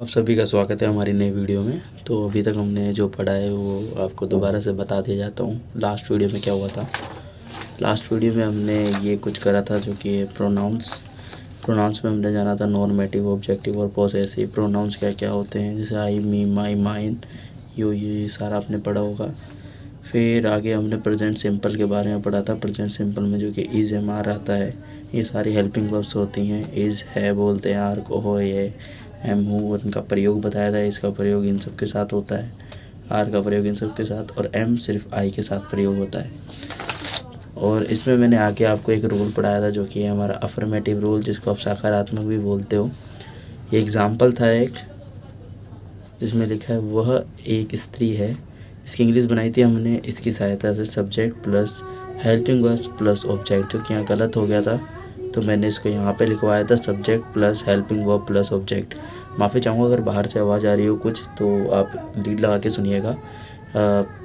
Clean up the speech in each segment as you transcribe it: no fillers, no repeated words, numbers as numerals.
आप सभी का स्वागत है हमारी नई वीडियो में। तो अभी तक हमने जो पढ़ा है वो आपको दोबारा से बता दिया जाता हूँ। लास्ट वीडियो में क्या हुआ था, लास्ट वीडियो में हमने ये कुछ करा था जो कि प्रोनाउंस में हमने जाना था नॉर्मेटिव, ऑब्जेक्टिव और पॉसेसिव। प्रोनाउंस क्या क्या होते हैं, जैसे आई, मी, माई, माइन, यो, ये सारा आपने पढ़ा होगा। फिर आगे हमने प्रेजेंट सिंपल के बारे में पढ़ा था। प्रेजेंट सिंपल में जो कि इज़, एम, आर आता है, ये सारी हेल्पिंग वर्ब्स होती हैं। इज़ है बोलते हैं, आर को हो, ये एम हूँ, और इनका प्रयोग बताया था। इसका प्रयोग इन सब के साथ होता है, आर का प्रयोग इन सब के साथ, और एम सिर्फ आई के साथ प्रयोग होता है। और इसमें मैंने आगे आपको एक रूल पढ़ाया था जो कि है हमारा अफर्मेटिव रूल, जिसको आप सकारात्मक भी बोलते हो। ये एग्जाम्पल था एक, जिसमें लिखा है वह एक स्त्री है। इसकी इंग्लिश बनाई थी हमने इसकी सहायता से, subject plus helping verbs plus object, जो कि यहाँ गलत हो गया था तो मैंने इसको यहाँ पे लिखवाया था subject plus helping verb plus object. माफ़ी चाहूँगा अगर बाहर से आवाज़ आ रही हो कुछ, तो आप लीड लगा के सुनिएगा।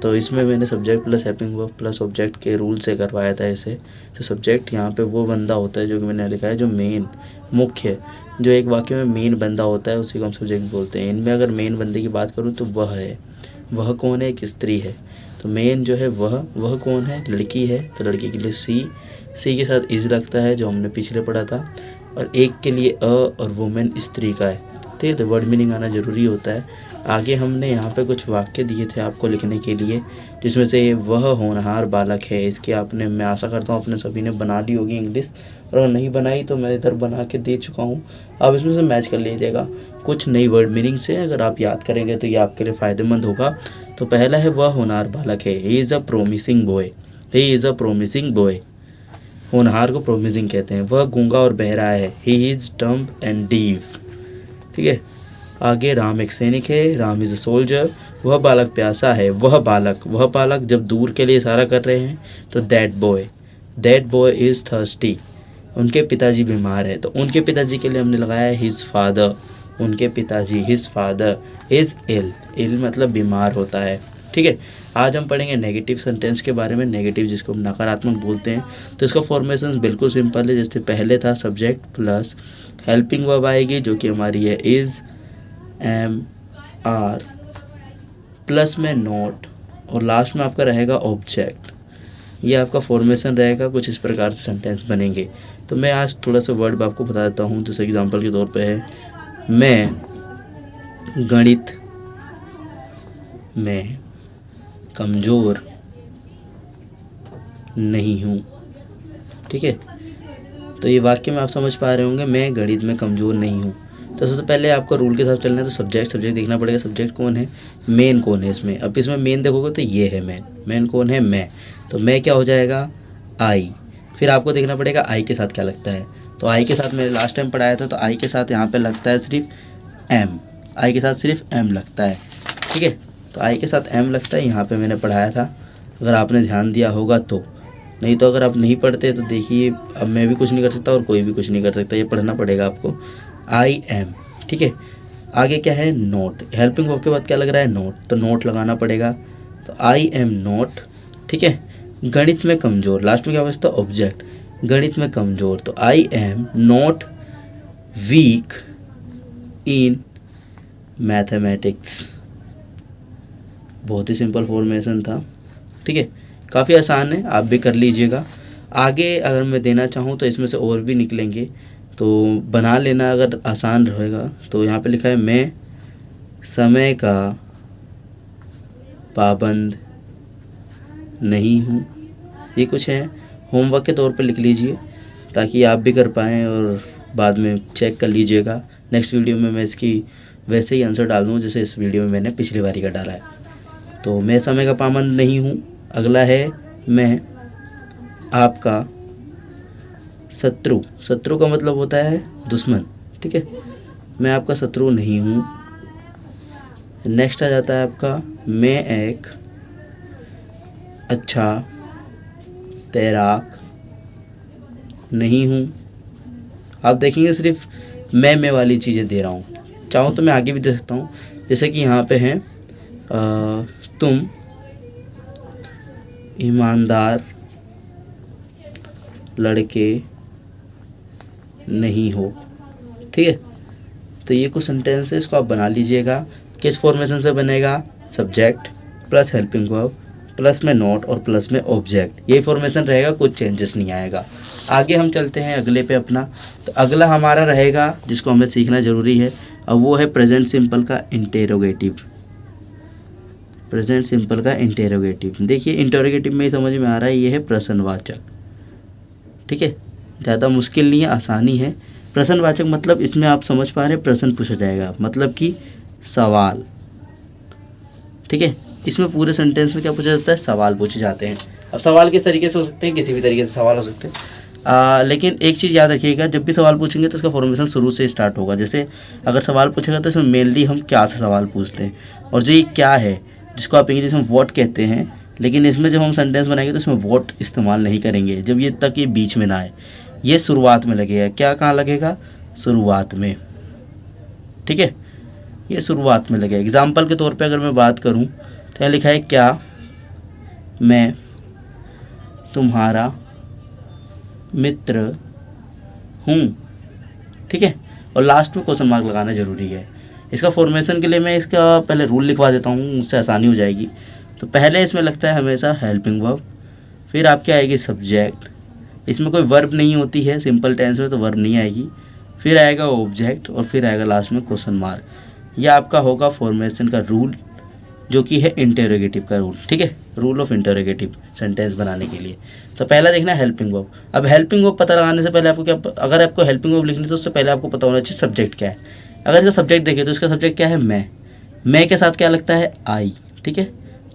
तो इसमें मैंने subject plus helping verb plus object के रूल से करवाया था इसे। तो सब्जेक्ट यहाँ पे वो बंदा होता है जो कि मैंने लिखा है, जो मेन मुख्य, जो एक वाक्य में मेन बंदा होता है उसी को हम सब्जेक्ट बोलते हैं। इनमें अगर मेन बंदे की बात करूँ तो वह है, वह कौन है, एक स्त्री है। तो मेन जो है वह कौन है, लड़की है, तो लड़की के लिए सी के साथ इज़ लगता है, जो हमने पिछले पढ़ा था। और एक के लिए अ, और वुमेन स्त्री का है, ठीक है। तो वर्ड मीनिंग आना ज़रूरी होता है। आगे हमने यहाँ पे कुछ वाक्य दिए थे आपको लिखने के लिए, जिसमें से वह होनहार बालक है। इसके आपने, मैं आशा करता हूँ आपने सभी ने बना ली होगी इंग्लिश, और अगर नहीं बनाई तो मैं इधर बना के दे चुका हूँ, आप इसमें से मैच कर लीजिएगा कुछ नई वर्ड मीनिंग से। अगर आप याद करेंगे तो ये आपके लिए फ़ायदेमंद होगा। तो पहला है वह होनहार बालक है, he is a promising boy, he is a promising boy. होनहार को प्रोमिसिंग कहते हैं। वह गूंगा और बहरा है, he is dumb and deaf, ठीक है। आगे राम एक सैनिक है, राम इज़ अ सोल्जर। वह बालक प्यासा है, वह बालक जब दूर के लिए इशारा कर रहे हैं तो दैट बॉय इज़ थर्स्टी। उनके पिताजी बीमार है, तो उनके पिताजी के लिए हमने लगाया है हिज फादर। उनके पिताजी, हिज फादर इज़ इल मतलब बीमार होता है, ठीक है। आज हम पढ़ेंगे नेगेटिव सेंटेंस के बारे में। नेगेटिव जिसको हम नकारात्मक बोलते हैं, तो इसका फॉर्मेशन बिल्कुल सिंपल है। जैसे पहले था सब्जेक्ट प्लस हेल्पिंग वर्ब आएगी, जो कि हमारी है इज़, एम, आर, प्लस में नॉट, और लास्ट में आपका रहेगा ऑब्जेक्ट। ये आपका फॉर्मेशन रहेगा। कुछ इस प्रकार से सेंटेंस बनेंगे। तो मैं आज थोड़ा सा वर्ड आपको बता देता हूँ। जैसे एग्जांपल के तौर पे है, मैं गणित में कमज़ोर नहीं हूँ, ठीक है। तो ये वाक्य में आप समझ पा रहे होंगे, मैं गणित में कमज़ोर नहीं हूँ। तो सबसे पहले आपको रूल के साथ चलना है, तो सब्जेक्ट देखना पड़ेगा। सब्जेक्ट कौन है, मेन कौन है इसमें। अब इसमें मेन देखोगे तो ये है मेन कौन है, मैं। तो मैं क्या हो जाएगा, आई। फिर आपको देखना पड़ेगा आई के साथ क्या लगता है। तो आई के साथ मैंने लास्ट टाइम पढ़ाया था, तो आई के साथ यहाँ पे लगता है सिर्फ एम, आई के साथ सिर्फ एम लगता है, ठीक है। तो आई के साथ एम लगता है, यहाँ पे मैंने पढ़ाया था, अगर आपने ध्यान दिया होगा तो। नहीं तो अगर आप नहीं पढ़ते तो देखिए, अब मैं भी कुछ नहीं कर सकता और कोई भी कुछ नहीं कर सकता, ये पढ़ना पड़ेगा आपको। आई एम, ठीक है। आगे क्या है, नोट। हेल्पिंग वर्ब के बाद क्या लग रहा है, नोट, तो नोट लगाना पड़ेगा। तो आई एम नोट, ठीक है। गणित में कमज़ोर, लास्ट में क्या बचता, ऑब्जेक्ट। गणित में कमज़ोर, तो I am not weak in mathematics. बहुत ही सिंपल फॉर्मेशन था, ठीक है। काफ़ी आसान है, आप भी कर लीजिएगा। आगे अगर मैं देना चाहूँ तो इसमें से और भी निकलेंगे, तो बना लेना अगर आसान रहेगा। तो यहाँ पे लिखा है, मैं समय का पाबंद नहीं हूँ। ये कुछ है, होमवर्क के तौर पे लिख लीजिए ताकि आप भी कर पाएँ और बाद में चेक कर लीजिएगा। नेक्स्ट वीडियो में मैं इसकी वैसे ही आंसर डाल दूँ जैसे इस वीडियो में मैंने पिछली बारी का डाला है। तो मैं समय का पाबंद नहीं हूँ। अगला है, मैं आपका शत्रु का मतलब होता है दुश्मन, ठीक है। मैं आपका शत्रु नहीं हूँ। नेक्स्ट आ जाता है आपका, मैं एक अच्छा तैराक नहीं हूँ। आप देखेंगे सिर्फ मैं वाली चीज़ें दे रहा हूँ। चाहो तो मैं आगे भी दे सकता हूँ, जैसे कि यहाँ पे है, तुम ईमानदार लड़के नहीं हो, ठीक है। तो ये कुछ सेंटेंस है, इसको आप बना लीजिएगा। किस फॉर्मेशन से बनेगा? Subject plus helping verb plus में नोट और प्लस में ऑब्जेक्ट, ये फॉर्मेशन रहेगा, कुछ चेंजेस नहीं आएगा। आगे हम चलते हैं अगले पे अपना। तो अगला हमारा रहेगा जिसको हमें सीखना ज़रूरी है, अब वो है प्रेजेंट सिंपल का इंटेरोगेटिव। प्रेजेंट सिंपल का इंटेरोगेटिव, देखिए इंटेरोगेटिव में ही समझ में आ रहा है, ये है प्रश्नवाचक। ठीक है, ज़्यादा मुश्किल नहीं है, आसानी है। प्रश्नवाचक मतलब इसमें आप समझ पा रहे हैं, प्रश्न पूछा जाएगा, मतलब कि सवाल। ठीक है, इसमें पूरे सेंटेंस में क्या पूछा जाता है? सवाल पूछे जाते हैं। अब सवाल किस तरीके से हो सकते हैं? किसी भी तरीके से सवाल हो सकते हैं। लेकिन एक चीज़ याद रखिएगा, जब भी सवाल पूछेंगे तो इसका फॉर्मेशन शुरू से स्टार्ट होगा। जैसे अगर सवाल पूछेगा तो इसमें मेनली हम क्या से सवाल पूछते हैं, और जो ये क्या है जिसको आप इंग्लिश में व्हाट कहते हैं, लेकिन इसमें जब हम सेंटेंस बनाएंगे तो इसमें व्हाट इस्तेमाल नहीं करेंगे जब ये तक ये बीच में ना आए, ये शुरुआत में लगेगा। क्या कहाँ लगेगा? शुरुआत में। ठीक है, ये शुरुआत में लगेगा। एग्जाम्पल के तौर पे अगर मैं बात करूँ तो यहाँ लिखा है क्या मैं तुम्हारा मित्र हूँ। ठीक है, और लास्ट में क्वेश्चन मार्क लगाना ज़रूरी है। इसका फॉर्मेशन के लिए मैं इसका पहले रूल लिखवा देता हूँ, उससे आसानी हो जाएगी। तो पहले इसमें लगता है हमेशा हेल्पिंग वर्ब, फिर आपकी आएगी सब्जेक्ट, इसमें कोई वर्ब नहीं होती है सिंपल टेंस में, तो वर्ब नहीं आएगी, फिर आएगा ऑब्जेक्ट और फिर आएगा लास्ट में क्वेश्चन मार्क। यह आपका होगा फॉर्मेशन का रूल, जो कि है इंटेरोगेटिव का रूल। ठीक है, रूल ऑफ इंटेरोगेटिव सेंटेंस बनाने के लिए। तो पहला देखना हेल्पिंग वर्ब। अब हेल्पिंग वर्ब पता लगाने से पहले आपको क्या, अगर आपको हेल्पिंग वर्ब लिखनी है तो उससे पहले आपको पता होना चाहिए सब्जेक्ट क्या है। अगर इसका सब्जेक्ट देखें तो इसका सब्जेक्ट क्या है? मैं के साथ क्या लगता है? आई। ठीक है,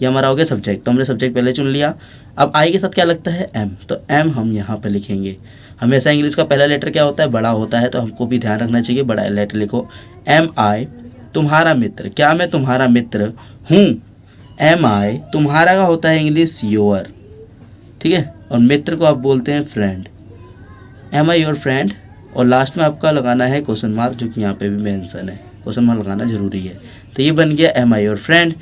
ये हमारा हो गया सब्जेक्ट, तो हमने सब्जेक्ट पहले चुन लिया। अब आई के साथ क्या लगता है? एम, तो एम हम यहाँ पे लिखेंगे। हमेशा इंग्लिश का पहला लेटर क्या होता है? बड़ा होता है, तो हमको भी ध्यान रखना चाहिए, बड़ा लेटर लिखो। एम आई तुम्हारा मित्र, क्या मैं तुम्हारा मित्र हूँ? एम आई तुम्हारा का होता है इंग्लिश योर। ठीक है, और मित्र को आप बोलते हैं friend. Am I your friend, और लास्ट में आपका लगाना है क्वेश्चन मार्क, जो कि यहाँ पे भी मेंशन है, क्वेश्चन मार्क लगाना जरूरी है। तो ये बन गया एम आई योर फ्रेंड।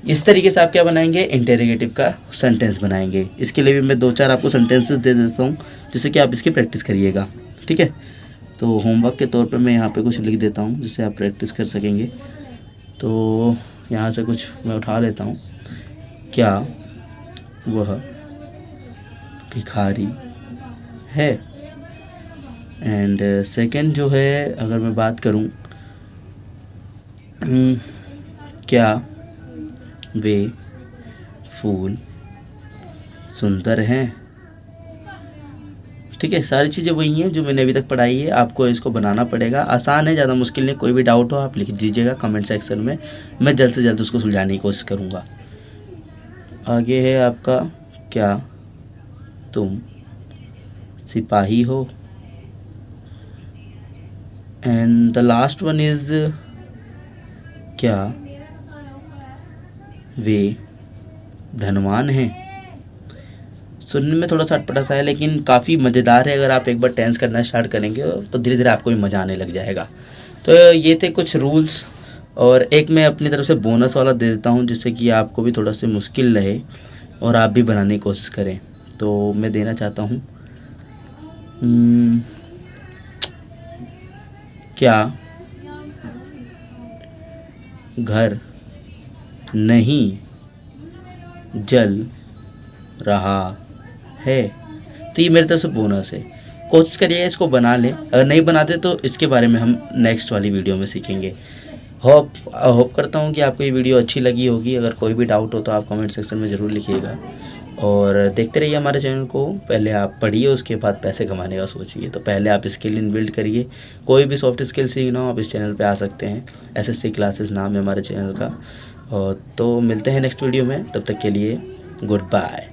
इस तरीके से आप क्या बनाएंगे? इंटेरोगेटिव का सेंटेंस बनाएंगे। इसके लिए भी मैं 2-4 आपको सेंटेंसेस दे देता हूँ, जिससे कि आप इसकी प्रैक्टिस करिएगा। ठीक है, तो होमवर्क के तौर पे मैं यहाँ पे कुछ लिख देता हूँ जिससे आप प्रैक्टिस कर सकेंगे। तो यहाँ से कुछ मैं उठा लेता हूँ। क्या वह भिखारी है? एंड सेकंड जो है, अगर मैं बात करूं, क्या वे फूल सुंदर हैं? ठीक है, सारी चीज़ें वही हैं जो मैंने अभी तक पढ़ाई है, आपको इसको बनाना पड़ेगा। आसान है, ज़्यादा मुश्किल नहीं। कोई भी डाउट हो आप लिख दीजिएगा कमेंट सेक्शन में, मैं जल्द से जल्द उसको सुलझाने की कोशिश करूँगा। आगे है आपका, क्या तुम सिपाही हो? And the last one is, क्या वे धनवान हैं? सुनने में थोड़ा सा अटपटा सा है, लेकिन काफ़ी मज़ेदार है। अगर आप एक बार टेंस करना स्टार्ट करेंगे तो धीरे धीरे आपको भी मज़ा आने लग जाएगा। तो ये थे कुछ रूल्स, और एक मैं अपनी तरफ से बोनस वाला दे देता हूँ, जिससे कि आपको भी थोड़ा सा मुश्किल रहे और आप भी बनाने की कोशिश करें। तो मैं देना चाहता हूँ, क्या घर नहीं जल रहा है? तो ये मेरी तरफ से बोनस है। कोशिश करिए इसको बना लें, अगर नहीं बनाते तो इसके बारे में हम नेक्स्ट वाली वीडियो में सीखेंगे। होप करता हूँ कि आपको ये वीडियो अच्छी लगी होगी। अगर कोई भी डाउट हो तो आप कमेंट सेक्शन में ज़रूर लिखिएगा, और देखते रहिए हमारे चैनल को। पहले आप पढ़िए, उसके बाद पैसे कमाने का सोचिए। तो पहले आप स्किल इन बिल्ड करिए। कोई भी सॉफ्ट स्किल सीखना हो आप इस चैनल पे आ सकते हैं, SSC क्लासेस नाम है हमारे चैनल का। और तो मिलते हैं नेक्स्ट वीडियो में, तब तक के लिए गुड बाय।